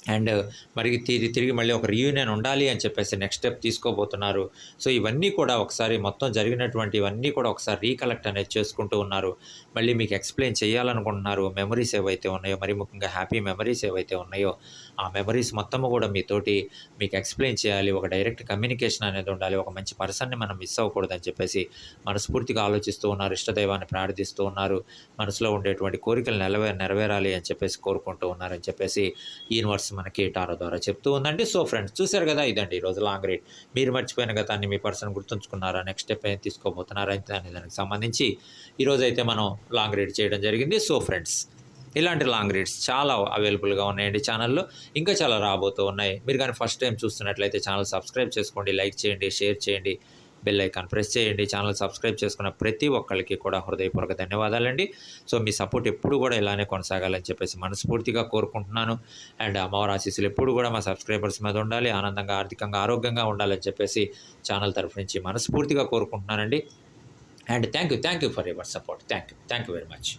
అండ్ మరి తిరిగి మళ్ళీ ఒక రీయూనియన్ ఉండాలి అని చెప్పేసి నెక్స్ట్ స్టెప్ తీసుకోబోతున్నారు. సో, ఇవన్నీ కూడా ఒకసారి మొత్తం జరిగినటువంటివన్నీ కూడా ఒకసారి రీకలెక్ట్ అనేది చేసుకుంటూ ఉన్నారు. మళ్ళీ మీకు ఎక్స్‌ప్లెయిన్ చేయాలనుకుంటున్నారు. మెమరీస్ ఏవైతే ఉన్నాయో, మరి ముఖ్యంగా హ్యాపీ మెమరీస్ ఏవైతే ఉన్నాయో, ఆ మెమరీస్ మొత్తము కూడా మీతోటి మీకు ఎక్స్‌ప్లెయిన్ చేయాలి. ఒక డైరెక్ట్ కమ్యూనికేషన్ అనేది ఉండాలి. ఒక మంచి పర్సన్‌ని మనం మిస్ అవ్వకూడదని చెప్పేసి మనస్ఫూర్తిగా ఆలోచిస్తూ ఉన్నారు. ఇష్టదైవాన్ని ప్రార్థిస్తూ ఉన్నారు. మనసులో ఉండేటువంటి కోరికలు నెరవేరాలి అని చెప్పేసి కోరుకుంటూ ఉన్నారని చెప్పేసి యూనివర్స్ మనకి టారో ద్వారా చెప్తూ ఉందండి. సో, ఫ్రెండ్స్ చూశారు కదా, ఇదండి ఈరోజు లాంగ్ రీడ్. మీరు మర్చిపోయిన గతాన్ని మీ పర్సన్ గుర్తుంచుకున్నారా? నెక్స్ట్ స్టెప్ ఏం తీసుకోబోతున్నారా? అనే దానికి సంబంధించి ఈరోజైతే మనం లాంగ్ రీడ్ చేయడం జరిగింది. సో, ఫ్రెండ్స్ ఇలాంటి లాంగ్ రీడ్స్ చాలా అవైలబుల్‌గా ఉన్నాయండి ఛానల్‌లో. ఇంకా చాలా రాబోతూ ఉన్నాయి. మీరు కానీ ఫస్ట్ టైం చూస్తున్నట్లయితే ఛానల్ సబ్స్క్రైబ్ చేసుకోండి, లైక్ చేయండి, షేర్ చేయండి, బెల్ ఐకాన్ ప్రెస్ చేయండి. ఛానల్ సబ్స్క్రైబ్ చేసుకున్న ప్రతి ఒక్కళ్ళకి కూడా హృదయపూర్వక ధన్యవాదాలండి. సో, మీ సపోర్ట్ ఎప్పుడు కూడా ఇలానే కొనసాగాలని చెప్పేసి మనస్ఫూర్తిగా కోరుకుంటున్నాను. అండ్ అమ్మవారి ఆశీస్సులు ఎప్పుడు కూడా మా సబ్స్క్రైబర్స్ మీద ఉండాలి. ఆనందంగా, ఆర్థికంగా, ఆరోగ్యంగా ఉండాలని చెప్పేసి ఛానల్ తరఫు నుంచి మనస్ఫూర్తిగా కోరుకుంటున్నానండి. And thank you for your support. Thank you very much.